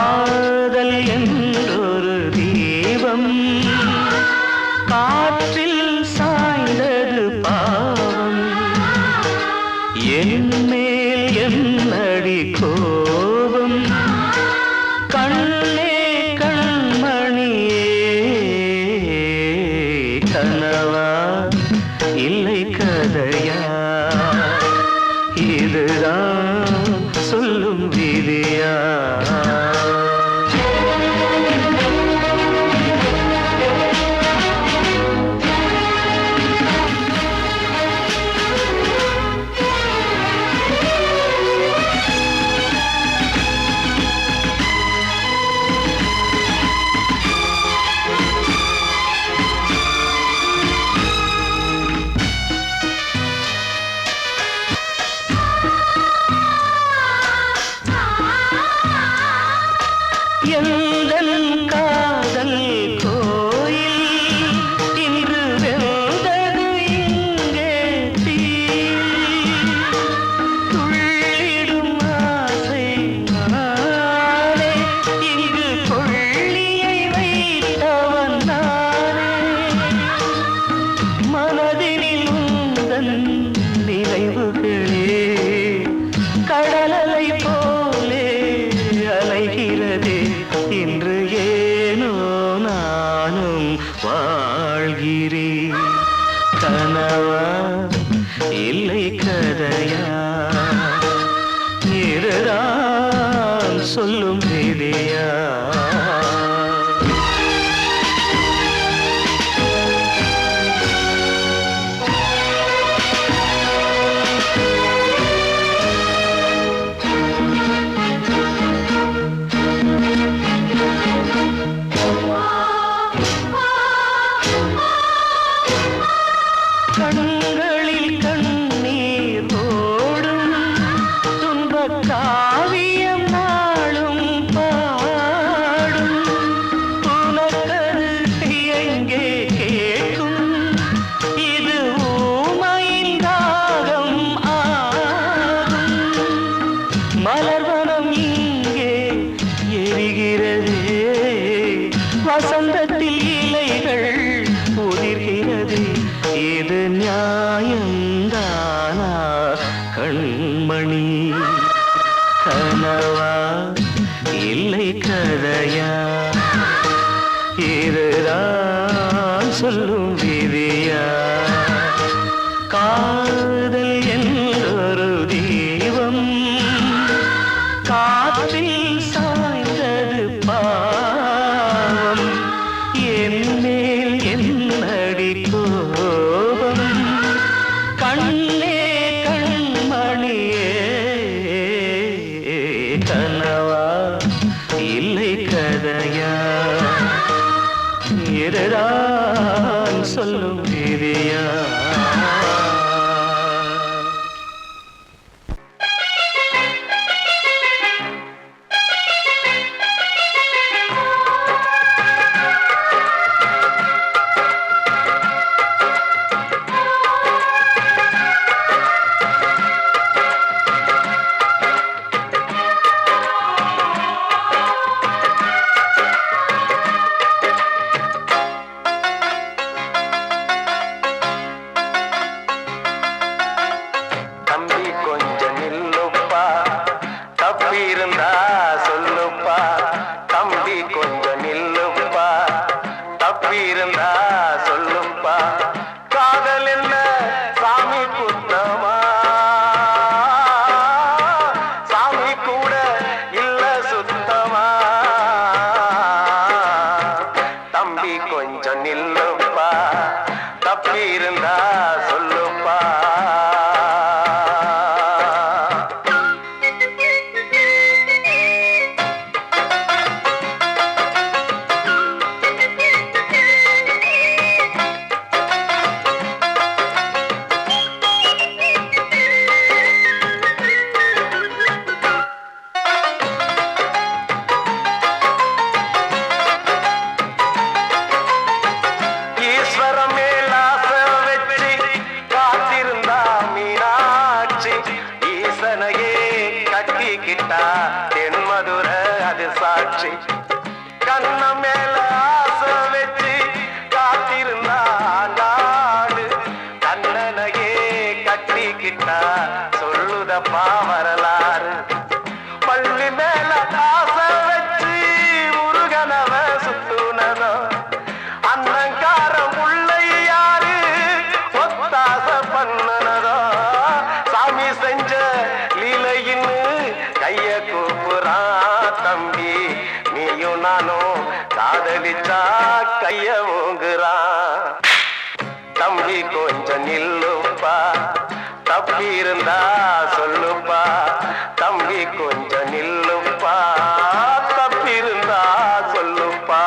காதல் என்றொரு தீபம் காற்றில் சாய்ந்தது பாவம் என் மேல் என்னடி கோபம் கண்ணே கண்மணியே கனவா இல்லை கதையா இதுதான் சொல்லும் விதியா எந்தன் காதல் கோயில் இன்று வெந்தது இங்கே தீ துள்ளிடும் ஆசை நானே இங்கு கொள்ளியை வைத்தவன் நானே மனதினில் உந்தன் நினைவுகளே கடலலை போலே அலைகிறதே இன்று ஏனோ நானும் வாழ்கிறேன் கனவா இல்லை கதையா இதுதான் சொல்லும் விதியா கண்களில் கண்ணீர் ஓடும் துன்பக் காவியம் நாளும் பாடும் உனக்கது எங்கே கேட்கும் இது ஊமையின் ராகம் ஆகும் மலர்வனம் இங்கே எரிகிறதே வசந்தத்தில் இலைகள் உதிர்கிறது இது நியாயந்தானா கண்மணி கனவா இல்லை கதையா இதுதான் சொல்லும் விதியா காதல் என்றொரு தீபம் காற்றில் சாய்ந்தது பாவம் என் மேல் என்னடி கோபம் கண்ணே கண்மணியே கனவா இல்லை கதையா இதுதான் சொல்லும் விதியா காட்சி கண்ண மேல ஆசை வச்சு காத்திருந்தா நாடு கண்ணனையே கட்டிக்கிட்டா சொல்லுதப்பா வரலாறு பள்ளி மேல ஆசை வச்சு முருகனவ சுத்துனதோ அன்னங்காரம் உள்ளை யாரு ஒத்தாச பண்ணனதோ சாமி செஞ்ச லீலையின்னு கைய கூப்புறான் தம்பி நீயும் நானும் காதலிச்சா கைய ஓங்குறான் தம்பி கொஞ்சம் நில்லுப்பா தப்பி இருந்தா சொல்லுப்பா தம்பி கொஞ்சம் நில்லுப்பா தப்பி இருந்தா சொல்லுப்பா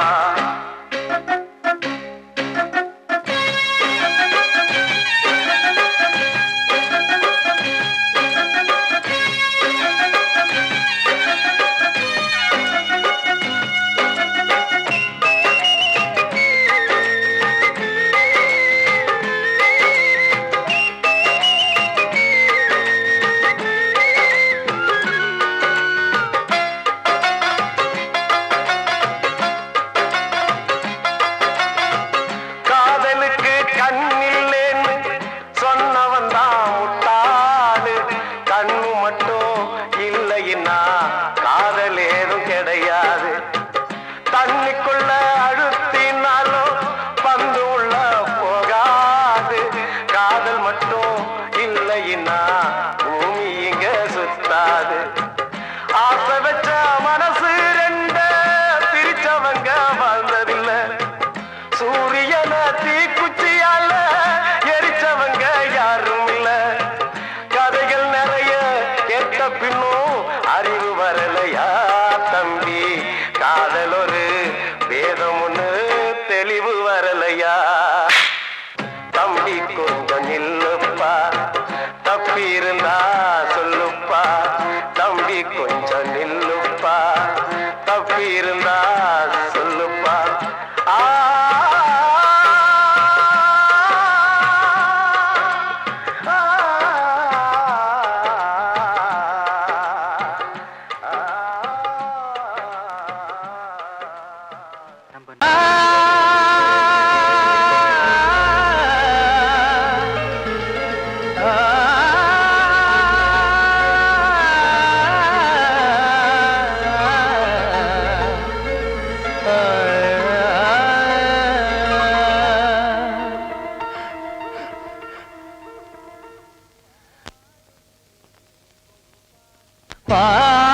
தண்ணிக்குள்ள அழுத்தினாலும் பந்து உள்ள போகாது காதல் மட்டும் இல்லைன்னா பூமி இங்க சுத்தாது ஆசை வச்ச மனசு ரெண்ட பிரிச்சவங்க வாழ்ந்ததில்ல சூரியன தீக்குச்சியால எரிச்சவங்க யாரும் இல்ல கதைகள் நிறைய கேட்ட பின்னும் அறிவு வரலையா தம்பி காதல் ஒரு வேதம் ஒண்ணு தெளிவு வரலையா தம்பி கொஞ்சம் நில்லுப்பா தப்பி இருந்தா சொல்லுப்பா தம்பி கொஞ்சம் நில்லுப்பா தப்பி இருந்தா சொல்லுப்பா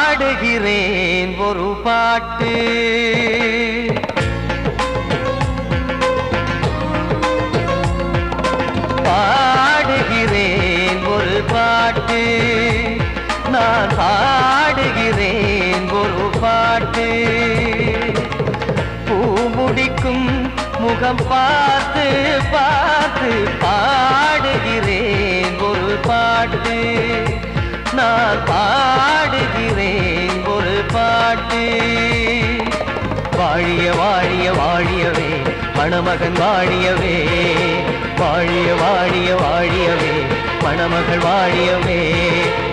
பாடுகிறேன் ஒரு பாட்டு பாடுகிறேன் ஒரு பாட்டு நான் பாடுகிறேன் ஒரு பாட்டு பூமுடிக்கும் முகம் பார்த்து பார்த்து பாடுகிறேன் ஒரு பாட்டு நான் பாடுகிறேன் ஒரு பாட்டு வாழிய வாழிய வாழியவே மணமகன் வாழியவே வாழிய வாழிய வாழியவே மணமகள் வாழியவே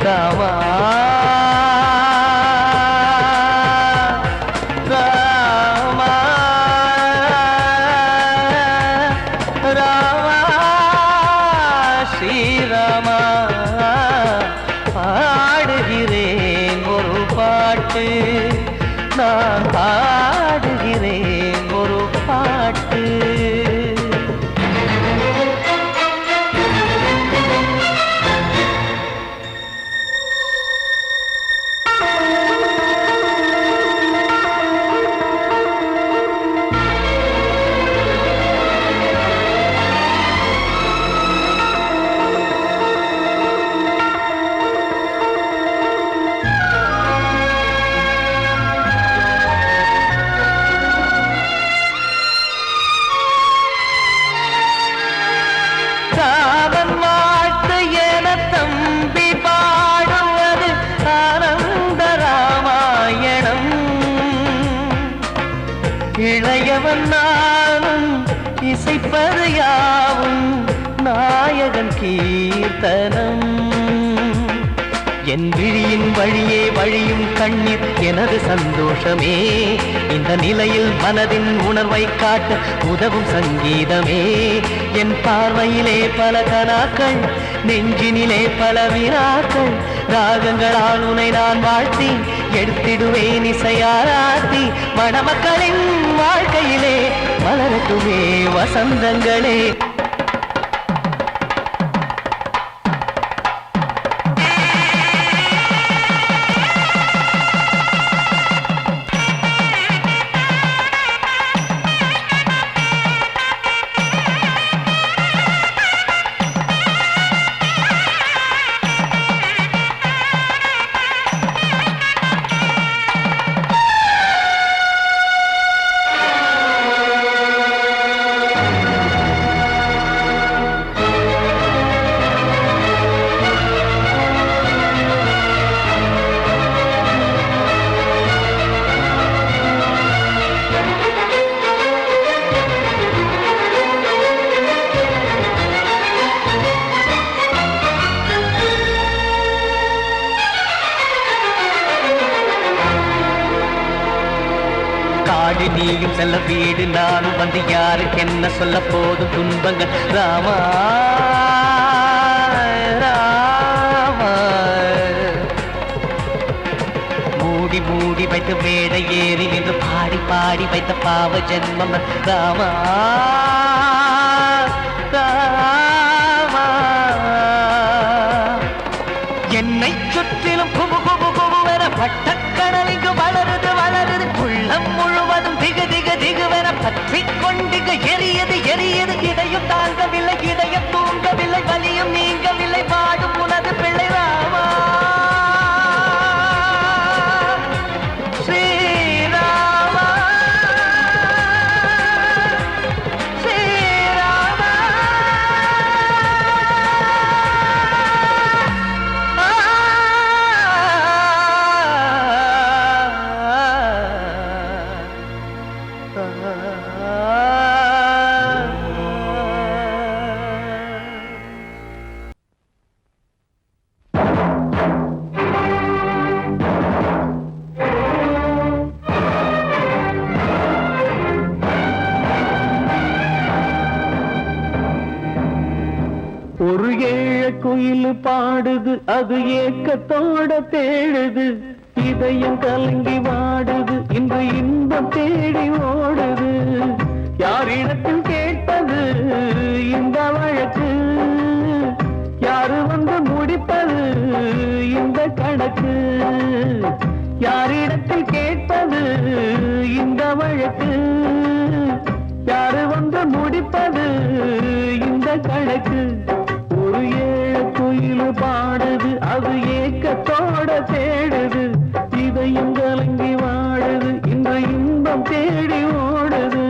ராமா ராமா ராமா ஸ்ரீராமா பாடுகிறேன் ஒரு பாட்டு நான் பாடுகிறேன் ஒரு பாட்டு இளையவன் நானும் இசைப்பது யாவும் நாயகன் கீர்த்தனம் என் விழியின் வழியே வழியும் கண்ணீர் எனது சந்தோஷமே. இந்த நிலையில் மனதின் உணர்வை காட்ட உதவும் சங்கீதமே. என் பார்வையிலே பல கனாக்கள், நெஞ்சினிலே பல வினாக்கள். ராகங்களால் உனை நான் வாழ்த்தி எடுத்திடுவேன் இசையாராத்தி. மணமக்களின் வாழ்க்கையிலே மலரட்டுமே வசந்தங்களே. நீயும் செல்ல வீடு நானும் வந்து யாருக்கு என்ன சொல்ல போதும் துன்பங்கள். ராமா ராமா மூடி மூடி வைத்து மேடை ஏறி நின்று பாடி பாடி வைத்த பாவ ஜென்மம். ராமா ராமா என்னை சுற்றிலும் குபு குபு குபுவென பட்டக்கடல் இங்கு வளருது வளருது. உள்ளம் முழுவதும் திகு திகு திகுவென பற்றி கொண்டிகு எரியது எரியது. இதையும் தாங்கவில்லை இதயம் தூங்கவில்லை வலியும் நீங்கவில்லை பாடும் உனது பிள்ளை. ராமா ஸ்ரீராமா ஸ்ரீராமா. ஒரு ஏழ குயில் பாடுது அது ஏக்கத்தோட தேடுது. இதயம் கலங்கி வாடுது இன்று இன்பம் தேடி ஓடுது. யாரிடத்தில் கேட்பது இந்த வழக்கு, யாரு வந்து முடிப்பது இந்த கணக்கு. யாரிடத்தில் கேட்பது இந்த வழக்கு, யாரு வந்து முடிப்பது இந்த கணக்கு. ஒரு ஏழ குயில் பாடுது அது ஏக்கத்தோட தேடுது. இதயம் கலங்கி வாடுது இந்த இன்பம் தேடி ஓடுது.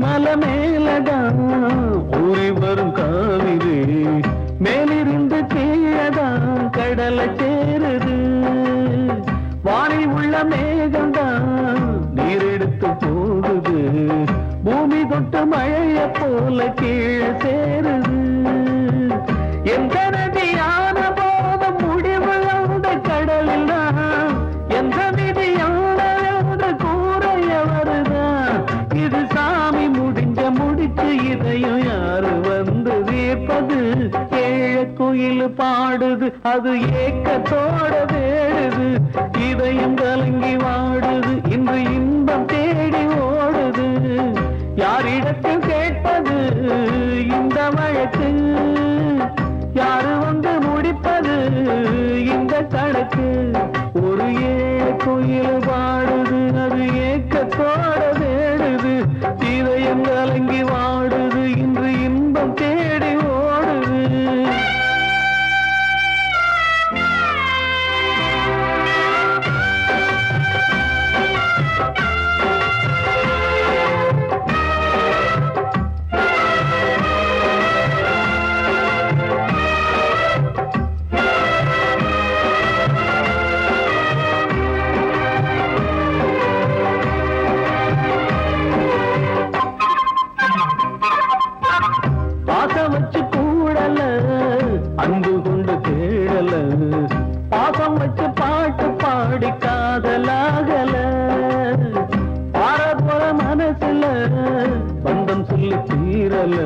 மலை மேலதான் ஊறி வரும் காவிரி, மேலிருந்து கீழதான் கடலை சேருது. வானில் உள்ள மேகம்தான் நீரெடுத்து போகுது, பூமி தொட்டு மழைய போல கீழே சேருது. எந்த நதியான போதும் முடிவு அந்த கடலில் தான், எந்த விதியான கூறைய வருதான். இது சாமி முடிஞ்ச முடிச்சு இதையும் யாரு வந்து தீர்ப்பது? ஏழ குயில் பாடுது அது ஏக்கத்தோட வேடுது, இதயம் கலங்கி வாடுது இன்று இன்பம் தேடி ஓடுது. யாரிடத்தில் கேட்பது இந்த வழக்கு, யாரு வந்து முடிப்பது இந்த கணக்கு? ஒரு ஏழ குயில் பாடுது அது ஏக்கத்தோட தேடுது இதயம் கலங்கி வாடுது இன்று இன்பம் தேடி ஓடுது பாசம் வச்சு கூடல அன்பு கொண்டு தேடல பாசம் வச்சு பாட்டு பாடி காதலாகல பாரபோல மனசுல பந்தம் சொல்லி தீரல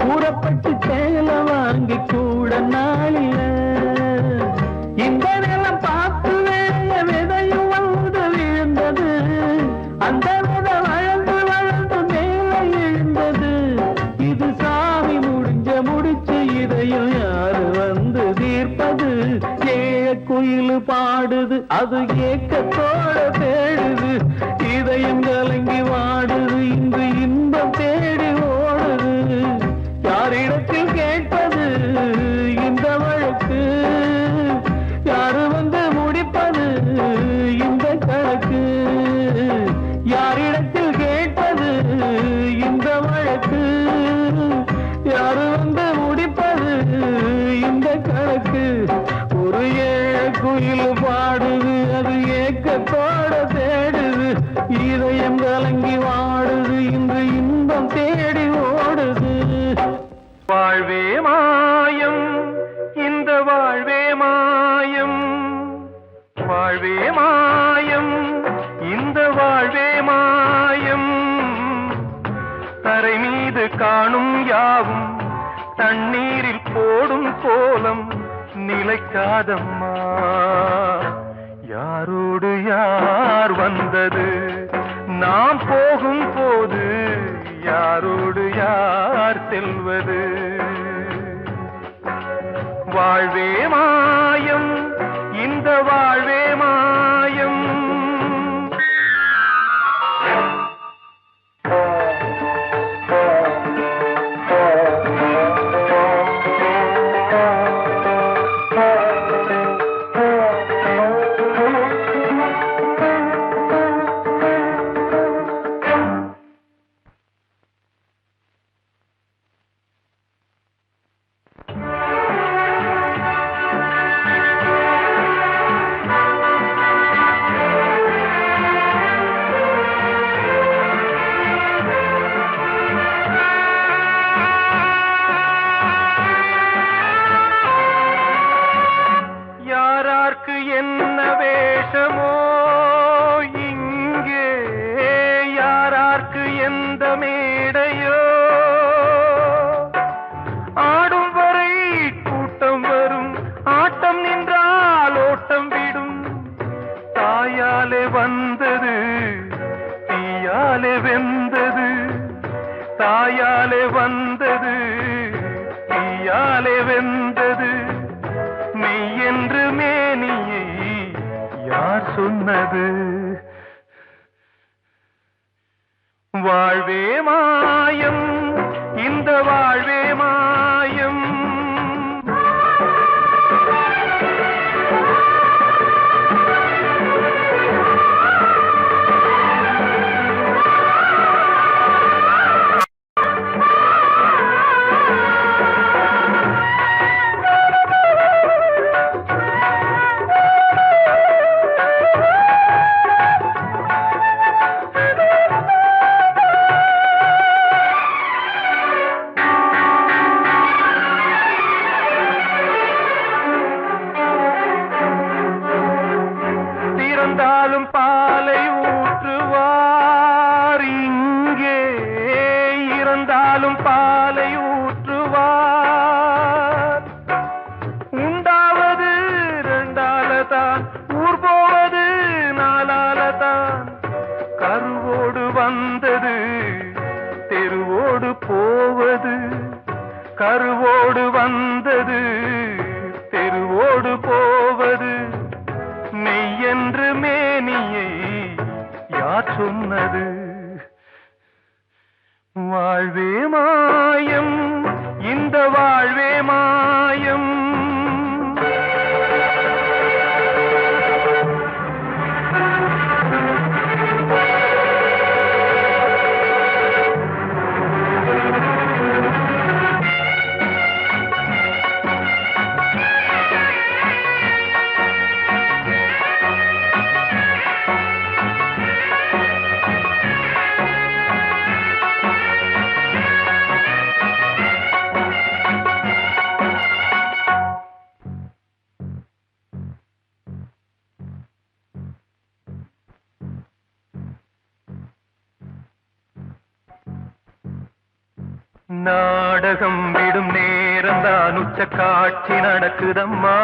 கூறப்பட்டு சேல வாங்கி கூட நாளில இந்த நிலம் பார்த்து விதையும் வந்து விழுந்தது அந்த விதை வளர்ந்து வளர்ந்து மேலே எழுந்தது இது சாமி முடிச்சு இதையும் யாரு வந்து தீர்ப்பது குயில் பாடுது அது ஏக்கத்தோட தேடுது இதயம் கலங்கி வாடுது இன்று இன்பம் தேடி ஓடுது யாரிடத்தில் கேட்பது இந்த வழக்கு யாரு வந்து முடிப்பது இந்த கணக்கு யாரிடத்தில் கேட்பது இந்த வழக்கு யாரு வந்து முடிப்பது இந்த கணக்கு ஒரு குயில் பாடுது அது ஏக்கத்தோட தேடுது இதயம் கலங்கி வாடுது இன்று இன்பம் தேடி ஓடுது வாழ்வே மாயம் இந்த வாழ்வே மாயம் வாழ்வே மாயம் இந்த வாழ்வே மாயம் தரை மீது காணும் யாவும் தண்ணீரில் போடும் கோலம் நிலைக்காதம்மா யாரோடு யார் வந்தது நாம் போகும் போது யாரோடு யார் செல்வது வாழ்வே மாயம் இந்த வாழ்வே மாயம் என்ன வேஷமோ இங்கே யாரார்க்கு எந்த மேடையோ ஆடும் வரை கூட்டம் வரும் ஆட்டம் நின்றால் ஓட்டம் விடும் தாயாலே வந்தது தீயாலே வெந்தது தாயாலே வந்தது தீயாலே வெந்தது மெய் என்று மேனியை யார் சொன்னது வாழ்வே மாயம் இந்த வாழ்வே மாயம் பாலை ஊற்றுவார் இங்கே இறந்தாலும் பாலை ஊற்றுவார் உண்டாவது ரெண்டாலதான் ஊர் போவது நாலாலதான் கருவோடு வந்தது தெருவோடு போவது கருவோடு வந்தது தெருவோடு போவது மெய்யென்று மே வாழ்வே மாயம், இந்த வாழ்வே மாயம். நாடகம் விடும் நேரம் தான் உச்ச காட்சி நடக்குதம்மா.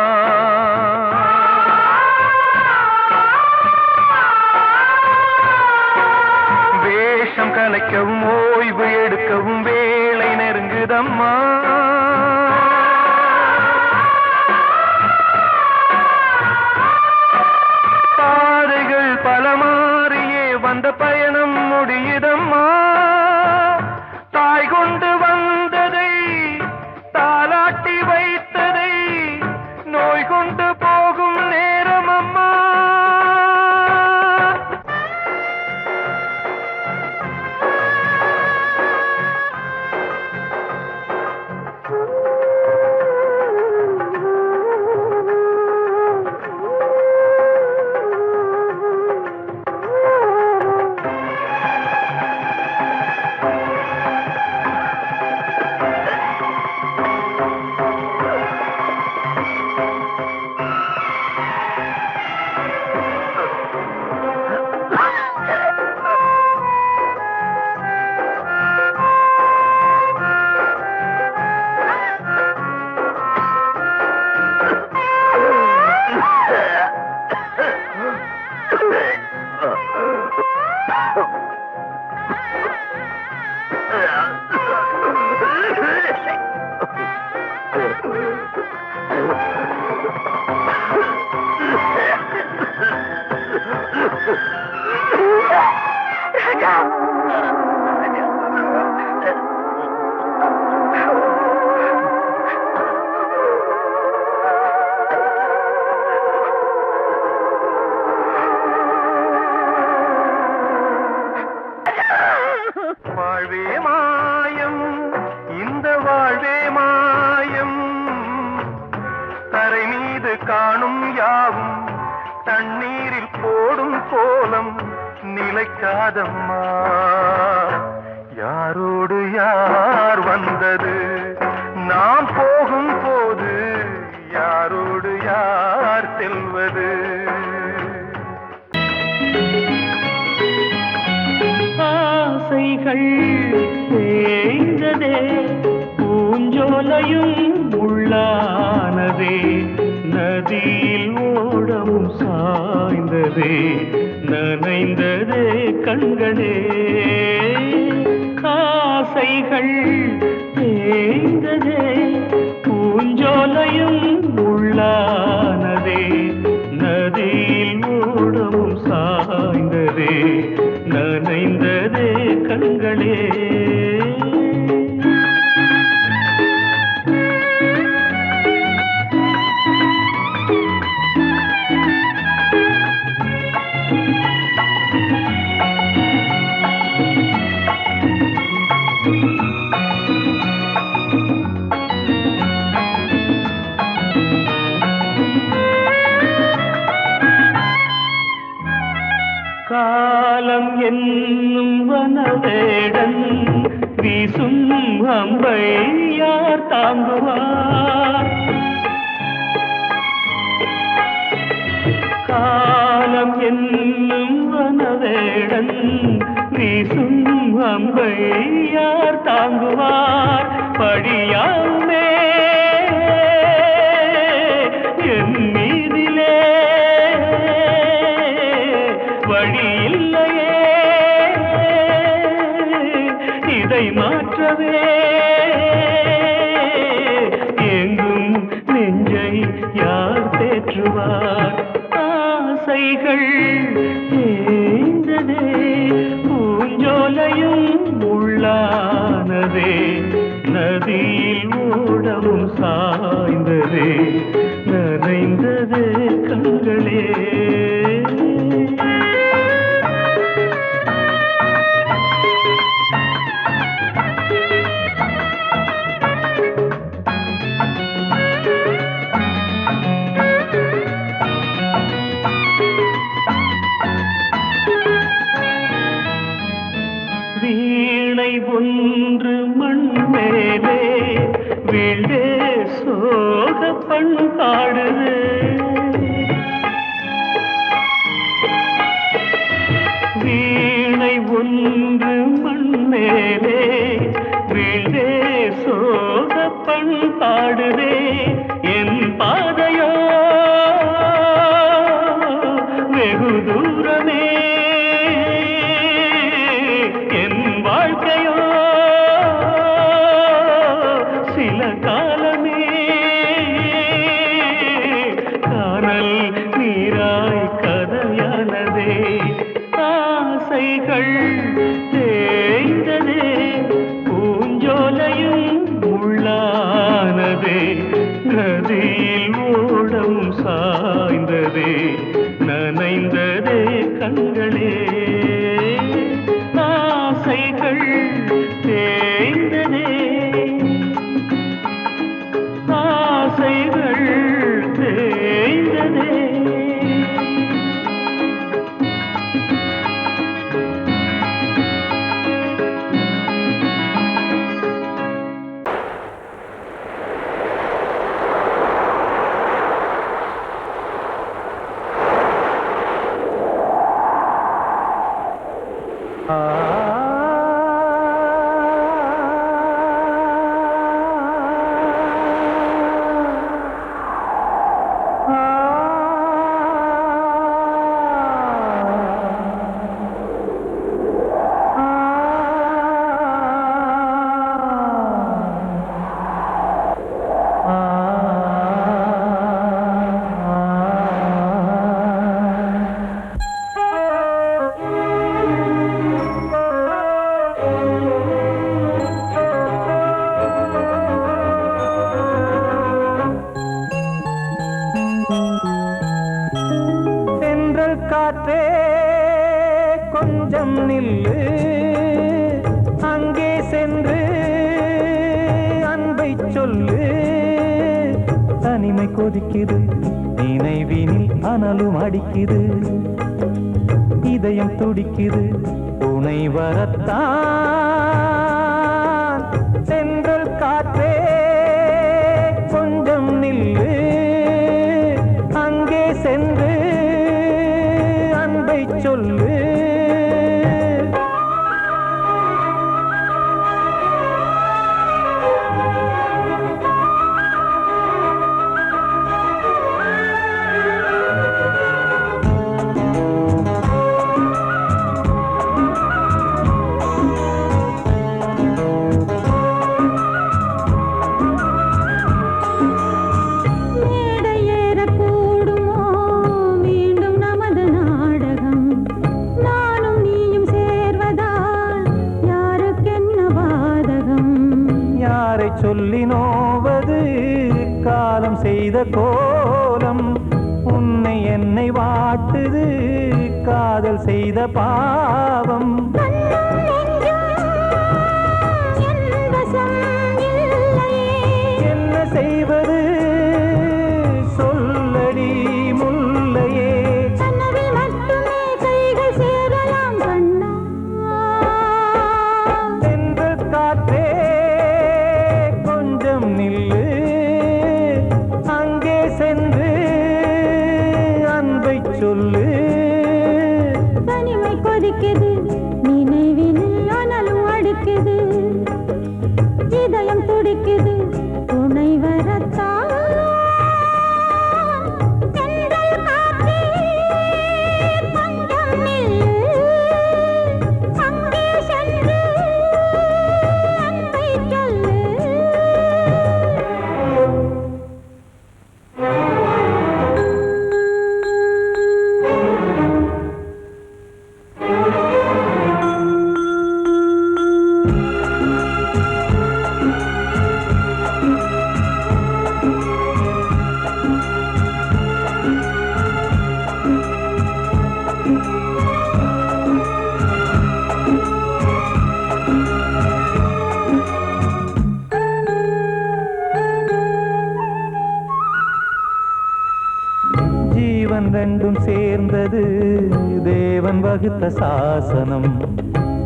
வேஷம் கலைக்கவும் ஓய்வு எடுக்கவும் வேளை நெருங்குதம்மா. பாதைகள் பல மாறியே வந்த பயணம் முடியுதம்மா. தாய் கொண்டு வந்ததை தாலாட்டி வைத்ததை நோய் கொண்டு போகும் நேரம் அம்மா. வாழ்வே மாயம், இந்த வாழ்வே மாயம். தரை மீது காணும் யாவும் தண்ணீரில் போடும் கோலம் நிலைக்காதம்மா. யாரோடு யார் வந்தது நாம் போகும் போது, யாரோடு யார் செல்வது? ஆசைகள் தேய்ந்ததே, பூஞ்சோலையும் உள்ளானதே, நதியில் ஓடவும் சாய்ந்ததே, நனைந்ததே கண்களே. ஆசைகள் தேய்ந்ததே, பூஞ்சோலையும் உள்ளானதே, நதியில் ஓடவும் சாய்ந்ததே, நனைந்ததே கண்களே. காலம் என்னும் வனவேடன் வீசும் அம்பை யார் தாங்குவார்? காலம் என்னும் வனவேடன் வீசும் அம்பை யார் தாங்குவார்? படியாமே என் மீதிலே வழி இல்லையே, இதை மாற்றவே எங்கும் நெஞ்சை யார் தேற்றுவார்? ஆசைகள் தேய்ந்ததே, பூஞ்சோலையும் உள்ளார் நதியில் ஓடவும் சாய்ந்ததே நனைந்ததே கண்களே. வீணை ஒன்று மண் மேலே வீழே சோக பண்பாடுது. வீணை ஒன்று மண் மேலே வீழே சோக பண்பாடுதே. என் பாதையோ வெகு தூரமே, வாழ்க்கையோ சில காலமே. காணல் நீராய் கதையானதே, ஆசைகள் தேய்ந்ததே, பூஞ்சோலையும் முள்ளானதே. நதியில் ஓடம் சாய்ந்ததே நனைந்ததே கண்களே. ஆசைகள் தேய்ந்ததே, ஆசைகள் தேய்ந்ததே. காற்றே கொஞ்சம் நில்லு, அங்கே சென்று அன்பை சொல்லு. தனிமை கொதிக்குது, நினைவினில் அனலும் அடிக்குது, இதயம் துடிக்குது துணை வரத்தான். சென்றல் காற்றே கொஞ்சம் நில்லு, அங்கே சென்று சொல்லு. சொல்லி நோவது காலம் செய்த கோலம், உன்னை என்னை வாட்டுது காதல் செய்த பாவம். என்ன செய்வது சொல்லடி முல்லையே. சென்று காற்றே நில்லு, அங்கே சென்று அன்பை சொல்லு. தனிமை கொதிக்குது, நினைவில் வகுத்த சாசனம்.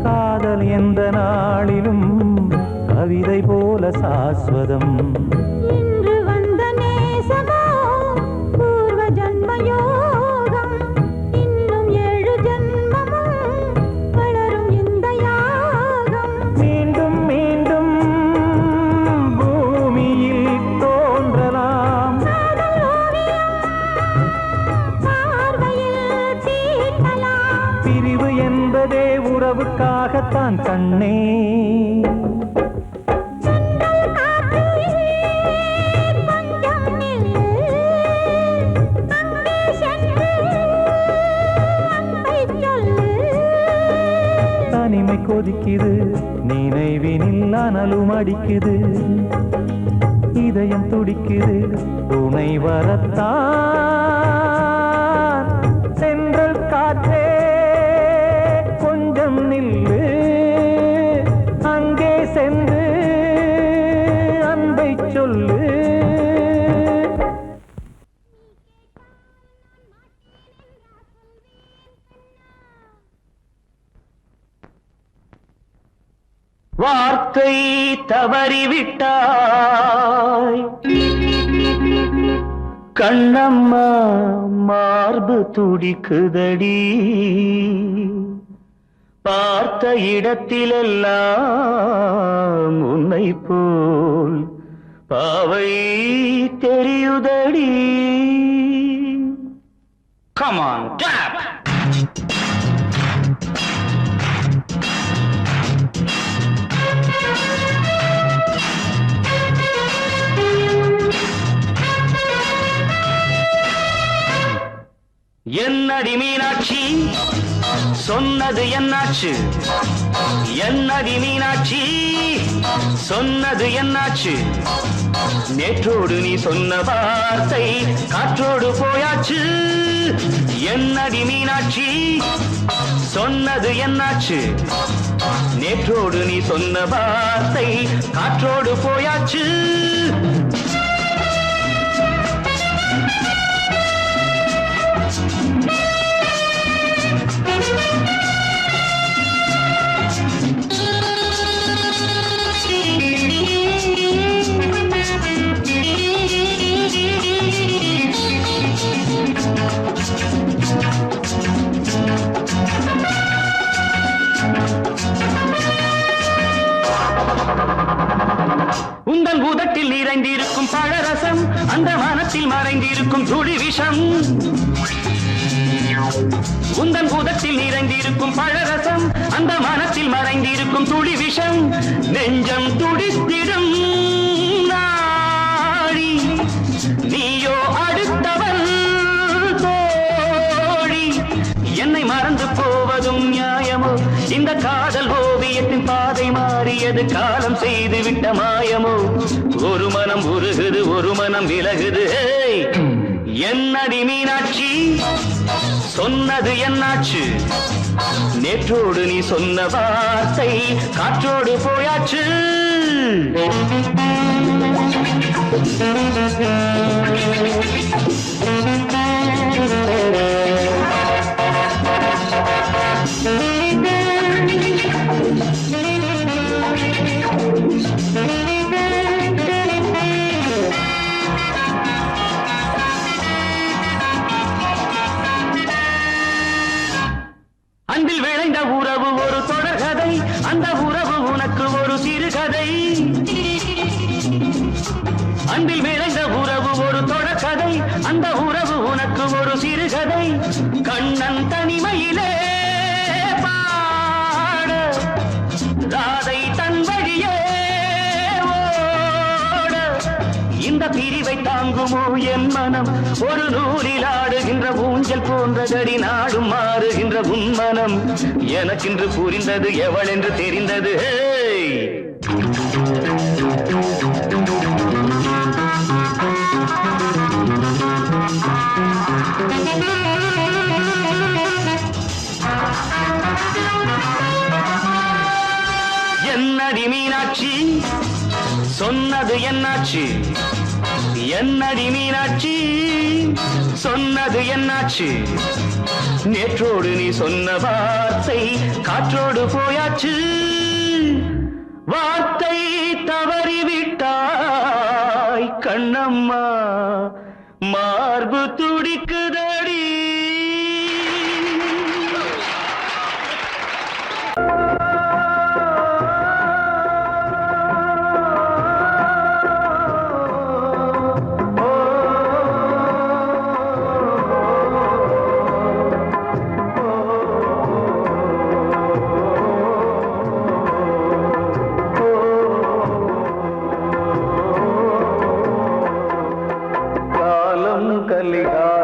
காதல் எந்த நாளிலும் கவிதை போல சாஸ்வதம். இன்று வந்த நேசமோ பூர்வ ஜன்மயோகம். இன்னும் 7 ஜன்மமும் வளரும் இந்த யாகம். மீண்டும் மீண்டும் பூமியில் தோன்றலாம். காதல் ஓவியம் பார்வையில் தீட்டலாம். பிரிவு என்பதே உறவுக்காகத்தான் கண்ணே. தனிமை கொதிக்குது, நினைவினில் அனலும் அடிக்குது. இதயம் துடிக்குது, துணை வரத்தான். சென்றல் காற்றே கொஞ்சம் நில்லு, அங்கே சென்று அன்பை சொல்லு. வார்த்தை தவறிவிட்டாய் கண்ணம்மா, மார்பு துடிக்குதடி. பார்த்த இடத்திலெல்லாம் உன்னை போல் பாவை தெரியுதடி. Come on, tap! என்னடி மீனாட்சி சொன்னது என்னாச்சு? என்னடி மீனாட்சி சொன்னது என்னாச்சு? நேற்றோடு நீ சொன்ன வார்த்தை காற்றோடு போயாச்சு. என்னடி மீனாட்சி சொன்னது என்னாச்சு? நேற்றோடு நீ சொன்ன வார்த்தை காற்றோடு போயாச்சு. உந்தன் உதட்டில் நிறைந்திருக்கும் பழரசம், அந்த மனத்தில் மறைந்திருக்கும் துளி விஷம். உந்தன் உதட்டில் நிறைந்திருக்கும் பழரசம், அந்த மனத்தில் மறைந்திருக்கும் துளி விஷம். நெஞ்சம் துடித்திடும் நாடி, நீயோ அடுத்தவன் தோழி. என்னை மறந்து போவதும் நியாயமோ? இந்த காதல் ஓவியத்தின் பாதை மாறியது, காலம் செய்து விட்ட மாயமோ? ஒரு மனம் உருகுது, ஒரு மனம் விலகுது. என்னடி மீனாட்சி சொன்னது என்னாச்சு? நேற்றோடு நீ சொன்ன வார்த்தை காற்றோடு போயாச்சு. அன்பில் விளைந்த உறவு ஒரு தொடர்கதை, அந்த உறவு உனக்கு ஒரு சிறுகதை. அன்பில் விளைந்த உறவு ஒரு தொடர்கதை, அந்த உறவு உனக்கு ஒரு சிறுகதை. கண்ணன் தனிமையிலே பாட, ராதை தன் வழியே ஓட. இந்த பிரிவை தாங்குமோ என் மனம்? ஒரு நூலில் ஆடுகின்ற ஊஞ்சல் போன்றதடி, நாடும் மாறுகின்ற உன்மனம். எனக்கென்று புரிந்தது, எவள் என்று தெரிந்தது. என்னடி மீனாட்சி சொன்னது என்னாச்சு? என்னடி மீனாட்சி சொன்னது என்னாச்சு நேற்றோடு நீ சொன்ன வார்த்தை காற்றோடு போயாச்சு வார்த்தை தவறிவிட்டாய் கண்ணம்மா மார்பு துடிக்குதடி கலிகா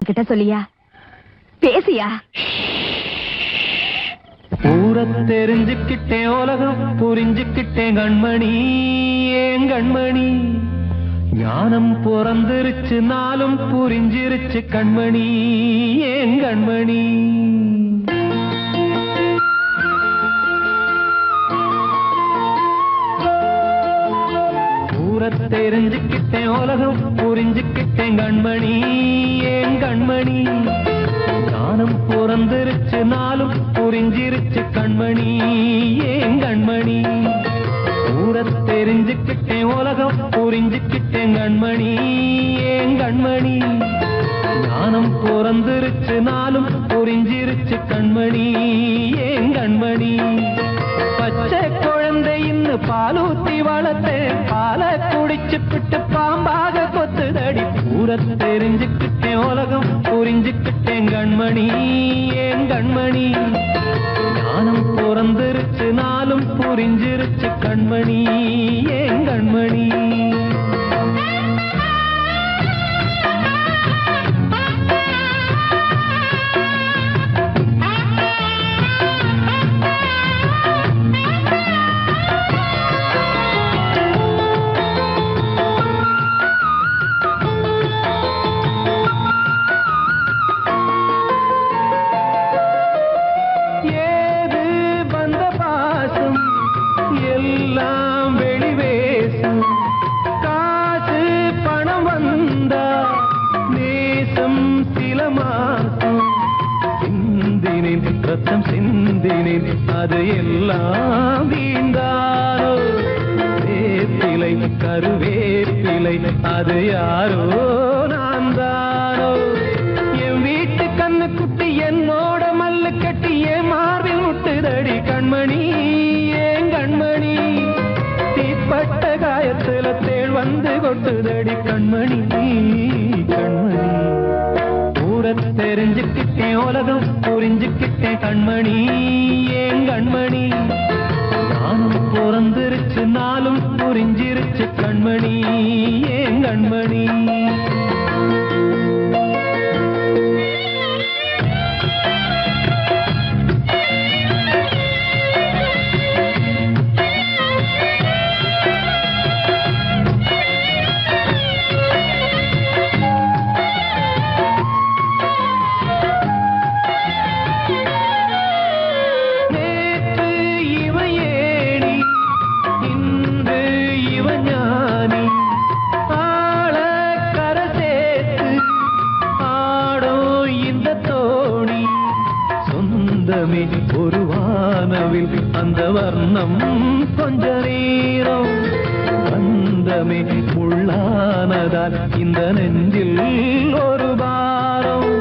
என்கிட்ட சொல்லியா? பேசியா? ஊரை தெரிஞ்சுக்கிட்டேன், உலகம் புரிஞ்சுக்கிட்டேன் கண்மணி, ஏன் கண்மணி. ஞானம் பிறந்திருச்சு, நாளும் புரிஞ்சிருச்சு கண்மணி, ஏன் கண்மணி. ஊரை தெரிஞ்சுக்கிட்டேன், உலகம் புரிஞ்சுக்கிட்டேன் கண்மணி, ஏன் கண்மணி. ஞானம் பிறந்திருச்சு, நாளும் புரிஞ்சிருச்சு கண்மணி, ஏன் கண்மணி. ஊரை தெரிஞ்சுக்கிட்டேன், உலகம் புரிஞ்சுக்கிட்டேன் கண்மணி, ஏன் கண்மணி. ஞானம் பிறந்திருச்சு, நாளும் புரிஞ்சிருச்சு கண்மணி, ஏன் கண்மணி. பச்சை குழந்தை இன்னும் பாலூத்தி வளர்த்தேன், பாலை குடிச்சுப்பிட்டு பாம்பாக கொத்துதடி. ஊரை தெரிஞ்சுக்கிட்டேன், உலகம் புரிஞ்சுக்கிட்டேன் கண்மணி, ஏன் கண்மணி. ஞானம் பிறந்திருச்சு, நாளும் புரிஞ்சிருச்சு கண்மணி, ஏன் கண்மணி. ரத்தம் சிந்தினேன், அது எல்லாம் வீண்டாரோ. வேப்பிலை கருவேப்பிலை, அது யாரோ நான் தானோ. என் வீட்டு கண்ணு குட்டி என்னோட மல்லு கட்டி என் மார்பில் முட்டுதடி கண்மணி, ஏன் கண்மணி. தீப்பட்ட காயத்துல தேள் வந்து கொட்டுதடி கண்மணி, கண்மணி. ஊரை தெரிஞ்சுக்கிட்டேன், உலகம் புரிஞ்சுக்கிட்டேன் கண்மணி, ஏன் கண்மணி. நானும் பிறந்திருச்சு, நாளும் புரிஞ்சிருச்சு கண்மணி, ஏன் கண்மணி. ஒரு வானவில் அந்த வர்ணம் கொஞ்ச நேரம் வந்தமே உள்ளானதால் இந்த நெஞ்சில் ஒரு பாரம்.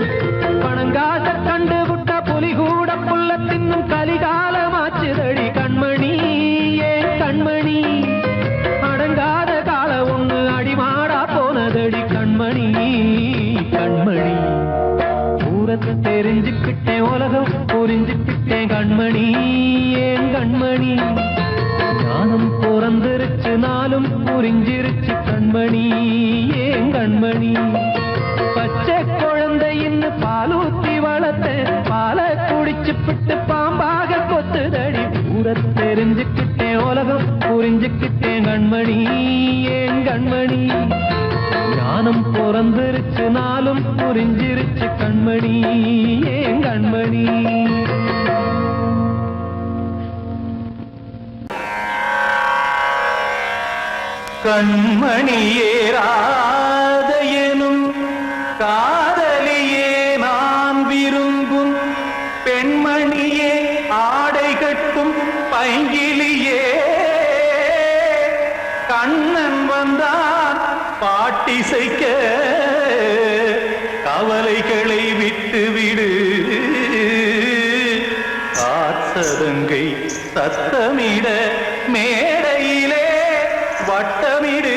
பணங்காச கண்டு விட்ட புலி கூட புல்ல தின்னும் கலிகாலமாச்சுதடி கண்மணி, ஏன் கண்மணி. அடங்காத கால ஒண்ணு அடிமாடா போனதடி கண்மணி, கண்மணி. ஊரை தெரிஞ்சுக்கிட்டேன், உலகம் புரிஞ்சுக்கிட்டேன் கண்மணி, ஏன் கண்மணி. ஞானம் பிறந்திருச்சு, நாளும் புரிஞ்சிருச்சு கண்மணி, ஏன் கண்மணி. பச்சை குழந்தை இன்னும் பாலூத்தி வளர்த்தேன், பாலை குடிச்சுப்பிட்டு பாம்பாக கொத்துதடி. ஊரை தெரிஞ்சுக்கிட்டேன், உலகம் புரிஞ்சுக்கிட்டேன் கண்மணி, ஏன் கண்மணி. ஞானம் பிறந்திருச்சு, நாளும் புரிஞ்சிருச்சு கண்மணி, ஏன் கண்மணி. கண்மணியே ராத எனும் காதலியே நான் விரும்பும் பெண்மணியே ஆடை கட்டும் பைங்கிலியே. கண்ணன் வந்தான் பாட்டிசைக்க கவலைகளை விட்டுவிடு. காத்ததங்கை சத்தமிட மேடையிலே வட்டமிடு.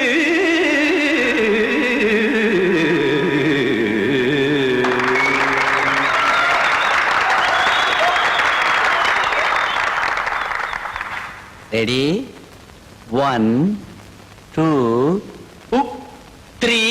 ரெடி? 1 2 3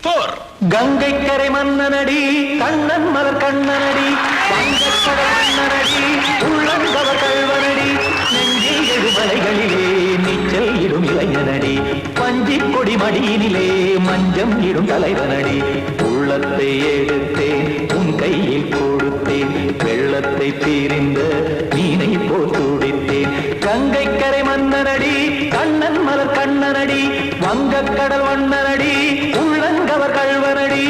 4. கங்கைக்கரை மன்னனடி கண்ணன் மலர் கண்ணனடி வங்கக்கடல் மன்னனடி உள்ளங்கவர் கல்வனடி நெஞ்சில் எழுமலைகளிலே நீச்சல் இடும் இளைஞனடி பஞ்சிக் கொடி மடியினிலே மஞ்சம் இடும் தலைவனடி உள்ளத்தை எடுத்தேன் உன் கையில் கொடுத்தேன் வெள்ளத்தை தீரிந்த மீனை போல் துடித்தேன் கங்கைக்கரை மன்னனடி கண்ணன் மலர் கண்ணனடி வங்கக்கடல் வண்ணனடி உள்ளங்கவர் கல்வனடி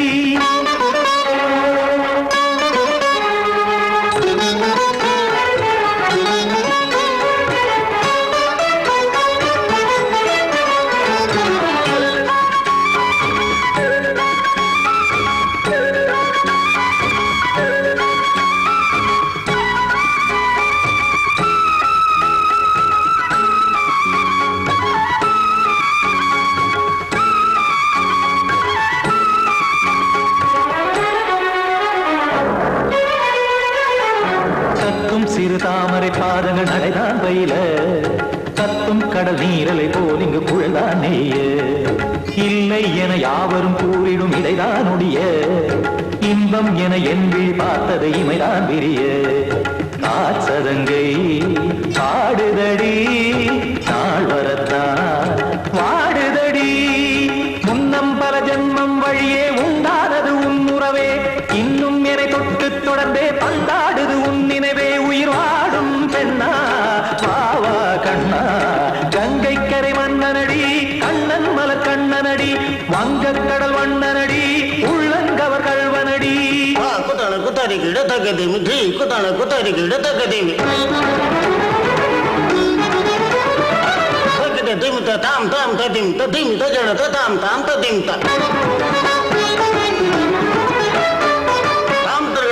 சிறு தாமரை பாதங்கள் நடைதான் பயில கத்தும் கடல் நீரலை போல் இங்கு புழல்தான் நெய்ய இல்லை என யாவரும் கூறிடும் இடைதான் ஒடிய இன்பம் என என் விழி பார்த்தது இமைதான் விரிய காற்சதங்கை பாடுதடி நாள் வரத்தான் வாடுதடி முன்னம் பல ஜென்மம் வழியே உண்டானது உன் உறவே இன்னும் என்னை தொட்டு தொடர்ந்தே பந்தாடுது உன் நினைவே உயிர் வாடும் பெண்ணா வாவா கண்ணா கங்கைக்கரை மன்னனடி கண்ணன் மலர் கண்ணனடி வங்கக்கடல் வண்ணனடி உள்ளங்கவர் கல்வனடி குத்தான குத்தாரி கிட தகதேமி தி குத்தான குத்தாரி கிட தகதேமி தகதே திம் தாம் தாம் ததிம் ததிம் தஜட தாம் தாம் ததிம் தாம்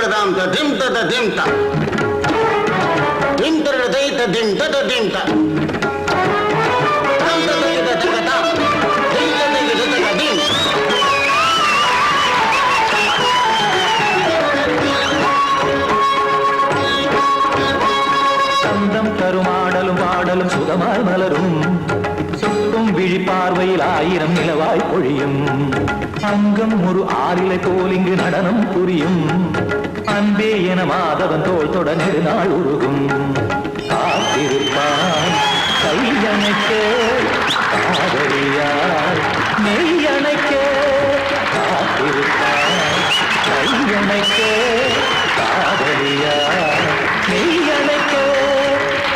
தாம் ததிம் ததிம் தாம் திம் தரதை ததிம் ததிம் தாம் தாம் ததிம் ததிம் தாம் திம் ததிம் ததிம் சந்தம் கருமாடலும் பாடலும் சுகமாய் மலரும் சுட்டும் விழி பார்வையில் ஆயிரம் நிலவாய் பொழியும் அங்கம் ஒரு ஆறிலை போல் இங்கு நடனம் புரியும் அன்பே என மாதவன் தோல் தொட நெடுநாள் உருகும் காத்திருப்பான் கையணைக்க காதலியார் மெய்யணைக்க காத்திருப்பான் கையணைக்க காதலியார் மெய்யணைக்க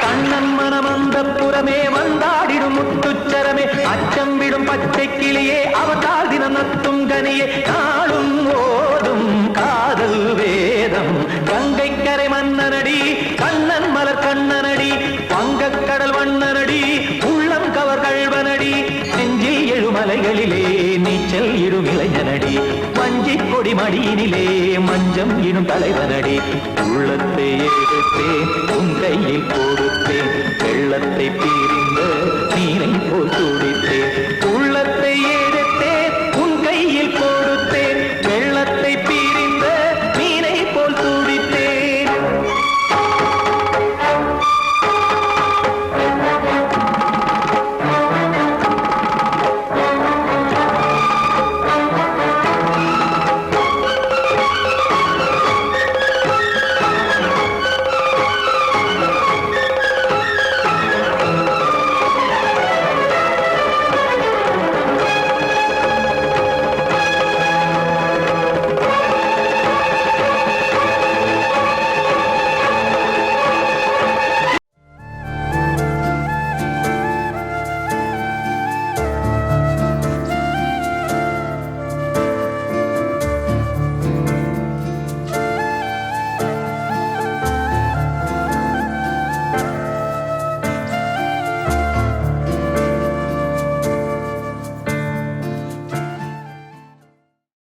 கண்ணன் மனம் அந்த புறமே வந்தாடிடும் முத்துச்சரமே அச்சம் விடும் பச்சை கிளியே அவதால் தினம் நத்தும் கனியே நாளும் ஓடும் காதல் வேதம் கங்கைக்கரை மன்னனடி கண்ணன் மலர் கண்ணனடி வங்கக்கடல் வண்ணனடி உள்ளம் கவர் கல்வனடி நெஞ்சில் எழுமலைகளிலே நீச்சல் இடும் இளைஞனடி வஞ்சிக் கொடி மடியினிலே மஞ்சம் இடும் தலைவனடி உள்ளத்தை எடுத்தேன் உன் கையில் கொடுத்தேன் வெள்ளத்தை பீரிந்த நீரை போல் துடித்தேன்